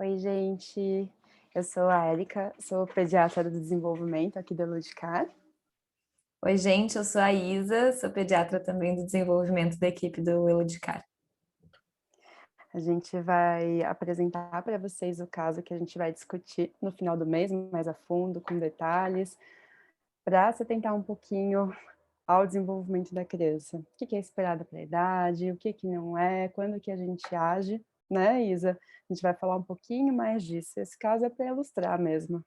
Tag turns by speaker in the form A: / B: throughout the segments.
A: Oi, gente. Eu sou a Erika, sou pediatra do desenvolvimento aqui da Ludicar.
B: Oi, gente, eu sou a Isa, sou pediatra também do desenvolvimento da equipe do Eludicar.
A: A gente vai apresentar para vocês o caso que a gente vai discutir no final do mês, mais a fundo, com detalhes, para se atentar um pouquinho ao desenvolvimento da criança. O que é esperado para a idade, o que não é, quando que a gente age, né, Isa? A gente vai falar um pouquinho mais disso. Esse caso é para ilustrar mesmo.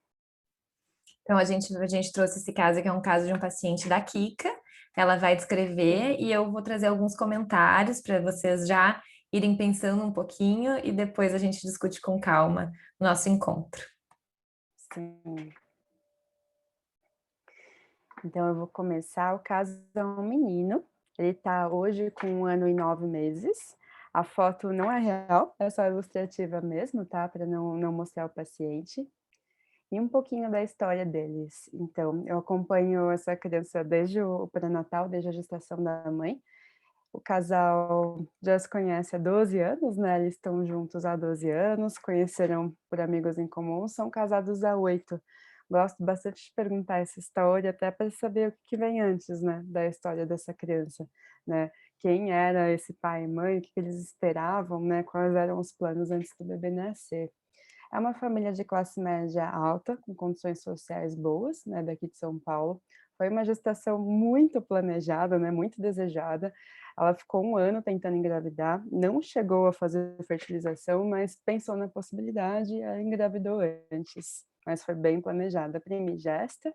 B: Então, a gente trouxe esse caso, que é um caso de um paciente da Kika. Ela vai descrever e eu vou trazer alguns comentários para vocês já irem pensando um pouquinho e depois a gente discute com calma o nosso encontro.
A: Sim. Então, eu vou começar. O caso é um menino, ele está hoje com 1 ano e 9 meses. A foto não é real, é só ilustrativa mesmo, tá? Para não mostrar o paciente. E um pouquinho da história deles. Então, eu acompanho essa criança desde o pré-natal, desde a gestação da mãe. O casal já se conhece há 12 anos, né? Eles estão juntos há 12 anos, conheceram por amigos em comum, são casados há 8. Gosto bastante de perguntar essa história, até para saber o que vem antes, né, da história dessa criança, né? Quem era esse pai e mãe, o que eles esperavam, né? Quais eram os planos antes do bebê nascer. É uma família de classe média alta, com condições sociais boas, né, daqui de São Paulo. Foi uma gestação muito planejada, né, muito desejada. Ela ficou 1 ano tentando engravidar, não chegou a fazer fertilização, mas pensou na possibilidade e ela engravidou antes. Mas foi bem planejada. Primigesta,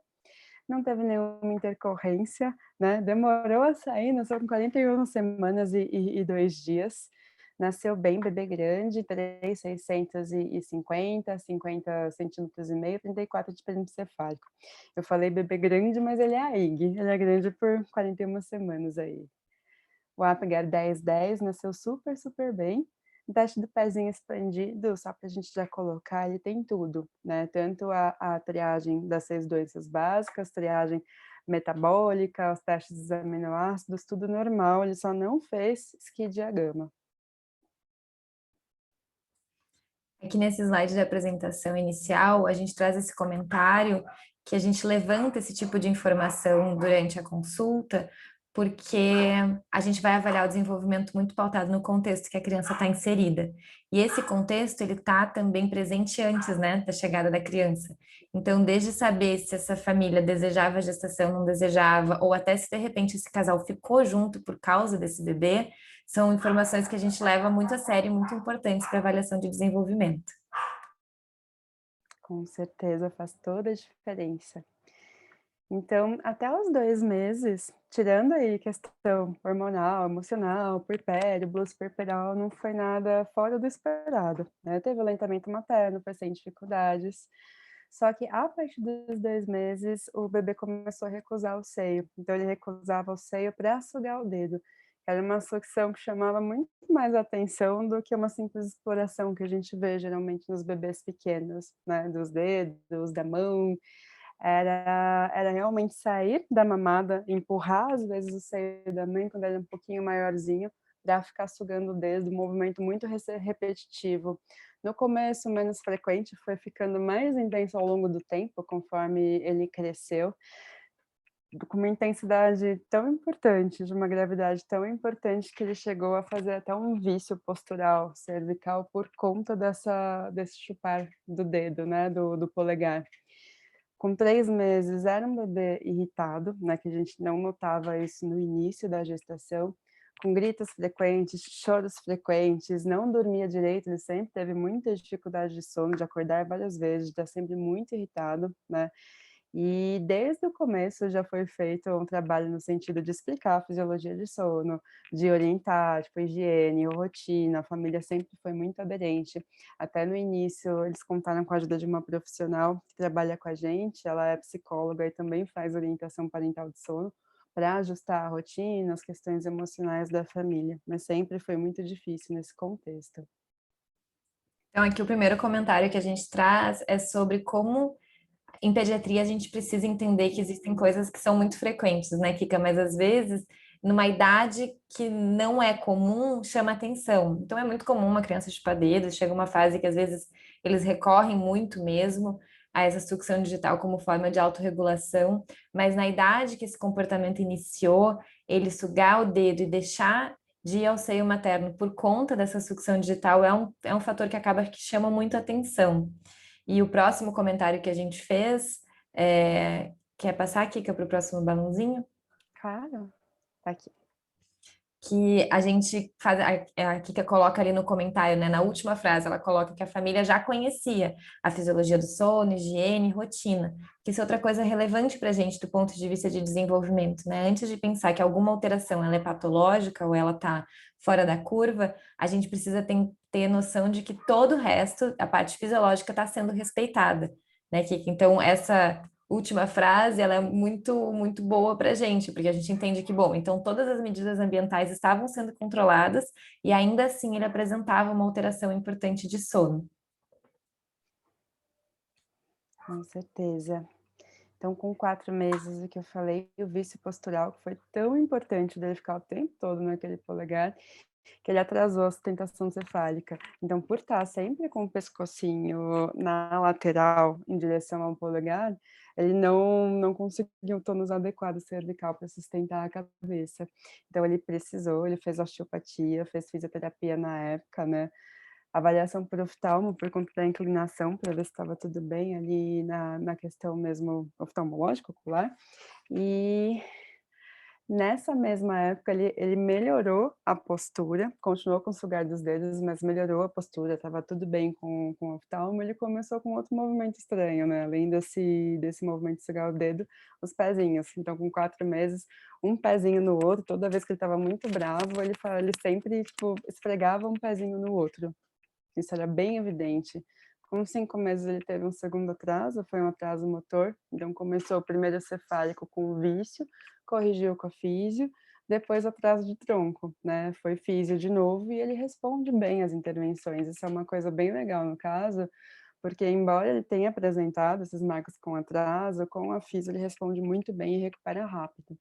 A: não teve nenhuma intercorrência, né? Demorou a sair, nasceu com 41 semanas e 2 dias. Nasceu bem, bebê grande, 3,650, 50 centímetros e meio, 34 de perímetro cefálico. Eu falei bebê grande, mas ele é a IG, ele é grande por 41 semanas aí. O Apgar 1010 nasceu super, super bem. O teste do pezinho expandido, só para a gente já colocar, ele tem tudo, né? Tanto a triagem das 6 doenças básicas, triagem metabólica, os testes dos aminoácidos, tudo normal, ele só não fez esquidiagrama.
B: Aqui nesse slide de apresentação inicial, a gente traz esse comentário que a gente levanta esse tipo de informação durante a consulta, porque a gente vai avaliar o desenvolvimento muito pautado no contexto que a criança está inserida. E esse contexto, ele está também presente antes, né, da chegada da criança. Então, desde saber se essa família desejava a gestação, não desejava, ou até se de repente esse casal ficou junto por causa desse bebê, são informações que a gente leva muito a sério e muito importantes para avaliação de desenvolvimento.
A: Com certeza, faz toda a diferença. Então, até os 2 meses, tirando aí questão hormonal, emocional, puerpério, blues puerperal, não foi nada fora do esperado, né, teve aleitamento materno, foi sem dificuldades, só que a partir dos 2 meses, o bebê começou a recusar o seio, então ele recusava o seio para sugar o dedo. Era uma sucção que chamava muito mais atenção do que uma simples exploração que a gente vê geralmente nos bebês pequenos, né, dos dedos, da mão. Era realmente sair da mamada, empurrar às vezes o seio da mãe quando era um pouquinho maiorzinho, para ficar sugando o dedo, um movimento muito repetitivo. No começo menos frequente, foi ficando mais intenso ao longo do tempo, conforme ele cresceu, com uma intensidade tão importante, de uma gravidade tão importante, que ele chegou a fazer até um vício postural cervical por conta desse chupar do dedo, né, do polegar. Com 3 meses era um bebê irritado, né, que a gente não notava isso no início da gestação, com gritos frequentes, choros frequentes, não dormia direito, ele sempre teve muita dificuldade de sono, de acordar várias vezes, de estar sempre muito irritado, né. E desde o começo já foi feito um trabalho no sentido de explicar a fisiologia de sono, de orientar, tipo, higiene, rotina, a família sempre foi muito aderente. Até no início eles contaram com a ajuda de uma profissional que trabalha com a gente, ela é psicóloga e também faz orientação parental de sono, para ajustar a rotina, as questões emocionais da família, mas sempre foi muito difícil nesse contexto.
B: Então, aqui o primeiro comentário que a gente traz é sobre como em pediatria a gente precisa entender que existem coisas que são muito frequentes, né, Kika? Mas às vezes numa idade que não é comum, chama atenção. Então é muito comum uma criança chupar dedos, chega uma fase que às vezes eles recorrem muito mesmo a essa sucção digital como forma de autorregulação, mas na idade que esse comportamento iniciou, ele sugar o dedo e deixar de ir ao seio materno por conta dessa sucção digital é um fator que acaba que chama muito atenção. E o próximo comentário que a gente fez, quer passar aqui, que é para o próximo balãozinho?
A: Claro, tá aqui.
B: Que a gente faz, a Kika coloca ali no comentário, né, na última frase, ela coloca que a família já conhecia a fisiologia do sono, higiene, rotina, que isso é outra coisa relevante para a gente do ponto de vista de desenvolvimento, né? Antes de pensar que alguma alteração ela é patológica ou ela está fora da curva, a gente precisa ter noção de que todo o resto, a parte fisiológica, está sendo respeitada, né, Kika? Então, essa última frase, ela é muito boa para a gente, porque a gente entende que, bom, então todas as medidas ambientais estavam sendo controladas e ainda assim ele apresentava uma alteração importante de sono.
A: Com certeza. Então, com 4 meses, o que eu falei, o vício postural, que foi tão importante dele ficar o tempo todo naquele polegar, que ele atrasou a sustentação cefálica. Então, por estar sempre com o pescocinho na lateral, em direção ao polegar, ele não conseguiu o tônus adequado cervical para sustentar a cabeça. Então, ele fez osteopatia, fez fisioterapia na época, né? Avaliação por oftalmo, por conta da inclinação, para ver se estava tudo bem ali na questão mesmo oftalmológica, ocular. E nessa mesma época, ele melhorou a postura, continuou com o sugar dos dedos, mas melhorou a postura, estava tudo bem com o oftalmo, ele começou com outro movimento estranho, né, além desse movimento de sugar o dedo, os pezinhos. Então, com 4 meses, um pezinho no outro, toda vez que ele estava muito bravo, ele sempre, tipo, esfregava um pezinho no outro. Isso era bem evidente. Com 5 meses ele teve um segundo atraso, foi um atraso motor, então começou o primeiro cefálico com o vício, corrigiu com a físio, depois atraso de tronco, né? Foi físio de novo e ele responde bem às intervenções. Isso é uma coisa bem legal no caso, porque embora ele tenha apresentado esses marcos com atraso, com a físio ele responde muito bem e recupera rápido.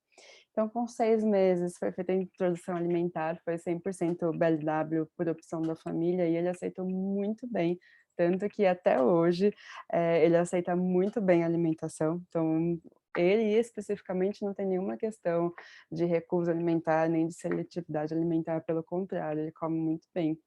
A: Então, com 6 meses, foi feita a introdução alimentar, foi 100% BLW por opção da família, e ele aceitou muito bem, tanto que até hoje, ele aceita muito bem a alimentação. Então, ele especificamente não tem nenhuma questão de recusa alimentar, nem de seletividade alimentar, pelo contrário, ele come muito bem.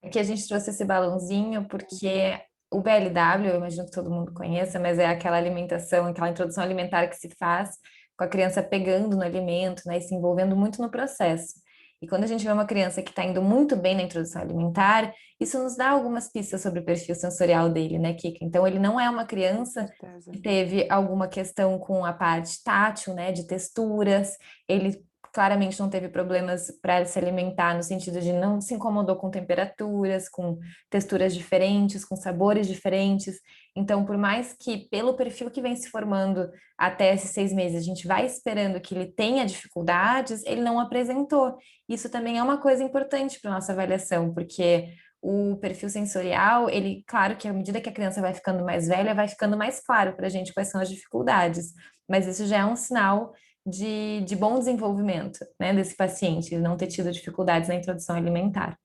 B: Aqui a gente trouxe esse balãozinho porque o BLW, eu imagino que todo mundo conheça, mas é aquela alimentação, aquela introdução alimentar que se faz com a criança pegando no alimento, né, e se envolvendo muito no processo. E quando a gente vê uma criança que está indo muito bem na introdução alimentar, isso nos dá algumas pistas sobre o perfil sensorial dele, né, Kika? Então, ele não é uma
A: Com
B: criança
A: certeza.
B: que teve alguma questão com a parte tátil, né, de texturas, ele claramente não teve problemas para se alimentar, no sentido de não se incomodou com temperaturas, com texturas diferentes, com sabores diferentes. Então, por mais que, pelo perfil que vem se formando até esses 6 meses, a gente vai esperando que ele tenha dificuldades, ele não apresentou. Isso também é uma coisa importante para nossa avaliação, porque o perfil sensorial, ele, claro que à medida que a criança vai ficando mais velha, vai ficando mais claro para a gente quais são as dificuldades. Mas isso já é um sinal de bom desenvolvimento, né, desse paciente, não ter tido dificuldades na introdução alimentar.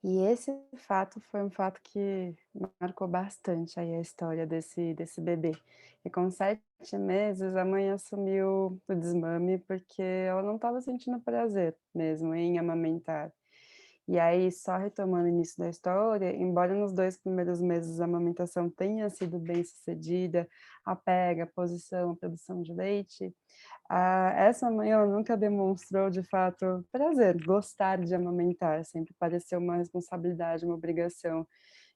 A: E esse fato foi um fato que marcou bastante aí a história desse bebê. E com 7 meses, a mãe assumiu o desmame, porque ela não estava sentindo prazer mesmo em amamentar. E aí, só retomando o início da história, embora nos 2 primeiros meses a amamentação tenha sido bem-sucedida, a pega, a posição, a produção de leite, essa mãe ela nunca demonstrou de fato prazer, gostar de amamentar, sempre pareceu uma responsabilidade, uma obrigação.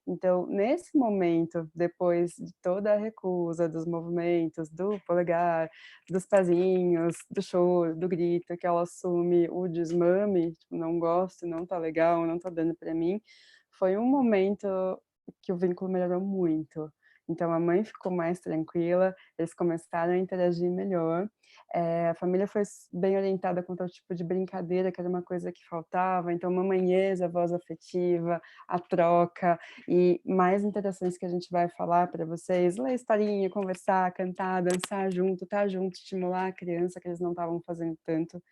A: Então, nesse momento, depois de toda a recusa dos movimentos, do polegar, dos pezinhos, do choro, do grito, que ela assume o desmame, tipo, não gosto, não tá legal, não tá dando para mim, foi um momento que o vínculo melhorou muito. Então a mãe ficou mais tranquila, eles começaram a interagir melhor, A família foi bem orientada quanto ao tipo de brincadeira, que era uma coisa que faltava, então mamanhesa, voz afetiva, a troca e mais interações que a gente vai falar para vocês, ler historinha, conversar, cantar, dançar junto, estar junto, estimular a criança, que eles não estavam fazendo tanto.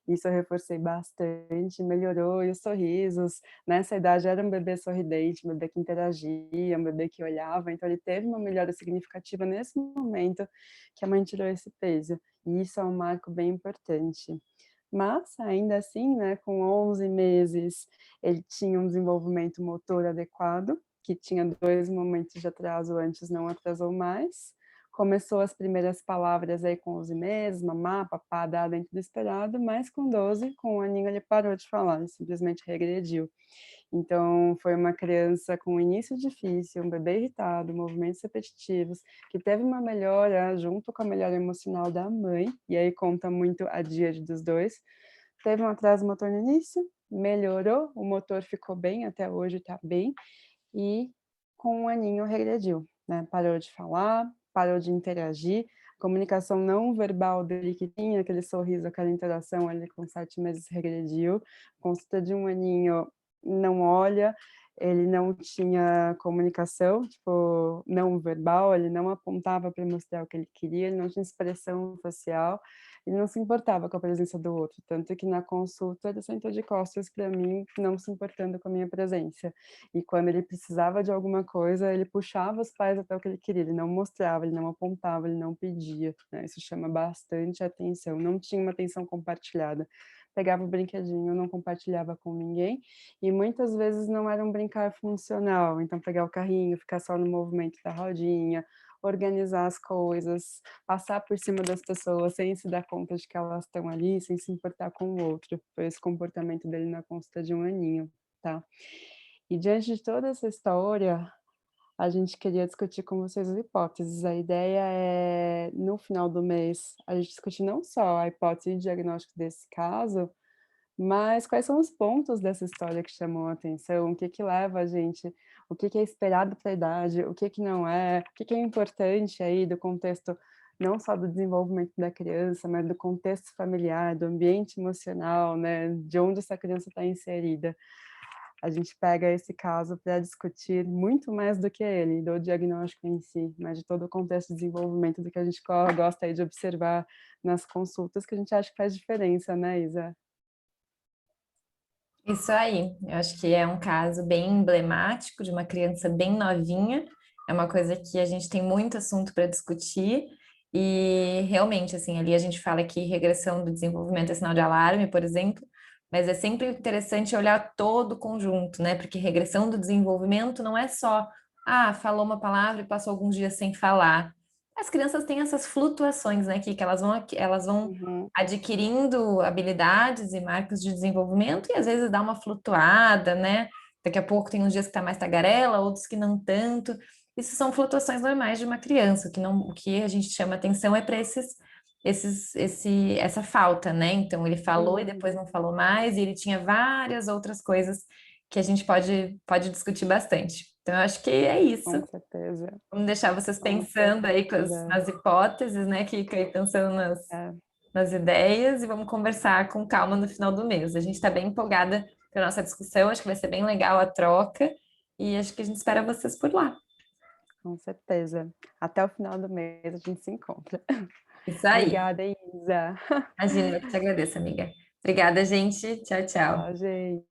A: Isso eu reforcei bastante, melhorou, e os sorrisos, nessa idade era um bebê sorridente, um bebê que interagia, um bebê que olhava, então ele teve uma melhora significativa nesse momento que a mãe tirou esse peso, e isso é um marco bem importante. Mas, ainda assim, né, com 11 meses, ele tinha um desenvolvimento motor adequado, que tinha 2 momentos de atraso antes, não atrasou mais. Começou as primeiras palavras aí com 11 meses, mamá, papá, dar dentro do esperado, mas com 12, com 1 aninho, ele parou de falar, ele simplesmente regrediu. Então, foi uma criança com início difícil, um bebê irritado, movimentos repetitivos, que teve uma melhora junto com a melhora emocional da mãe, e aí conta muito a díade dos dois. Teve um atraso motor no início, melhorou, o motor ficou bem, até hoje está bem, e com 1 aninho regrediu, né, parou de falar, parou de interagir, a comunicação não verbal dele que tinha, aquele sorriso, aquela interação ali com 7 meses regrediu, consulta de 1 aninho não olha, ele não tinha comunicação, tipo, não verbal, ele não apontava para mostrar o que ele queria, ele não tinha expressão facial, ele não se importava com a presença do outro, tanto que na consulta ele sentou de costas para mim, não se importando com a minha presença. E quando ele precisava de alguma coisa, ele puxava os pais até o que ele queria, ele não mostrava, ele não apontava, ele não pedia, né, isso chama bastante atenção, não tinha uma atenção compartilhada. Pegava o brinquedinho, não compartilhava com ninguém, e muitas vezes não era um brincar funcional, então pegar o carrinho, ficar só no movimento da rodinha, organizar as coisas, passar por cima das pessoas sem se dar conta de que elas estão ali, sem se importar com o outro. Foi esse comportamento dele na consulta de 1 aninho, tá. E diante de toda essa história, a gente queria discutir com vocês as hipóteses. A ideia é, no final do mês, a gente discutir não só a hipótese de diagnóstico desse caso, mas quais são os pontos dessa história que chamam a atenção, o que que leva a gente, o que que é esperado para a idade, o que que não é, o que que é importante aí do contexto, não só do desenvolvimento da criança, mas do contexto familiar, do ambiente emocional, né, de onde essa criança está inserida. A gente pega esse caso para discutir muito mais do que ele, do diagnóstico em si, mas de todo o contexto de desenvolvimento do que a gente gosta aí de observar nas consultas, que a gente acha que faz diferença, né, Isa?
B: Isso aí, eu acho que é um caso bem emblemático de uma criança bem novinha, é uma coisa que a gente tem muito assunto para discutir, e realmente, assim, ali a gente fala que regressão do desenvolvimento é sinal de alarme, por exemplo, mas é sempre interessante olhar todo o conjunto, né? Porque regressão do desenvolvimento não é só, falou uma palavra e passou alguns dias sem falar. As crianças têm essas flutuações, né, que elas vão
A: Uhum.
B: adquirindo habilidades e marcos de desenvolvimento e às vezes dá uma flutuada, né? Daqui a pouco tem uns dias que tá mais tagarela, outros que não tanto. Isso são flutuações normais de uma criança, o que a gente chama atenção é para essa falta, né? Então ele falou e depois
A: Uhum.
B: não falou mais, e ele tinha várias outras coisas que a gente pode discutir bastante. Então, eu acho que é isso.
A: Com certeza,
B: Vamos deixar vocês
A: com
B: pensando aí
A: certeza.
B: nas hipóteses, né? Que aí pensando
A: É,
B: nas ideias e vamos conversar com calma no final do mês. A gente está bem empolgada com a nossa discussão, acho que vai ser bem legal a troca e acho que a gente espera vocês por lá.
A: com certeza. Até o final do mês a gente se encontra.
B: Isso aí.
A: Obrigada, Isa.
B: Imagina, eu que te agradeço, amiga. Obrigada, gente. Tchau, tchau.
A: Tchau, gente.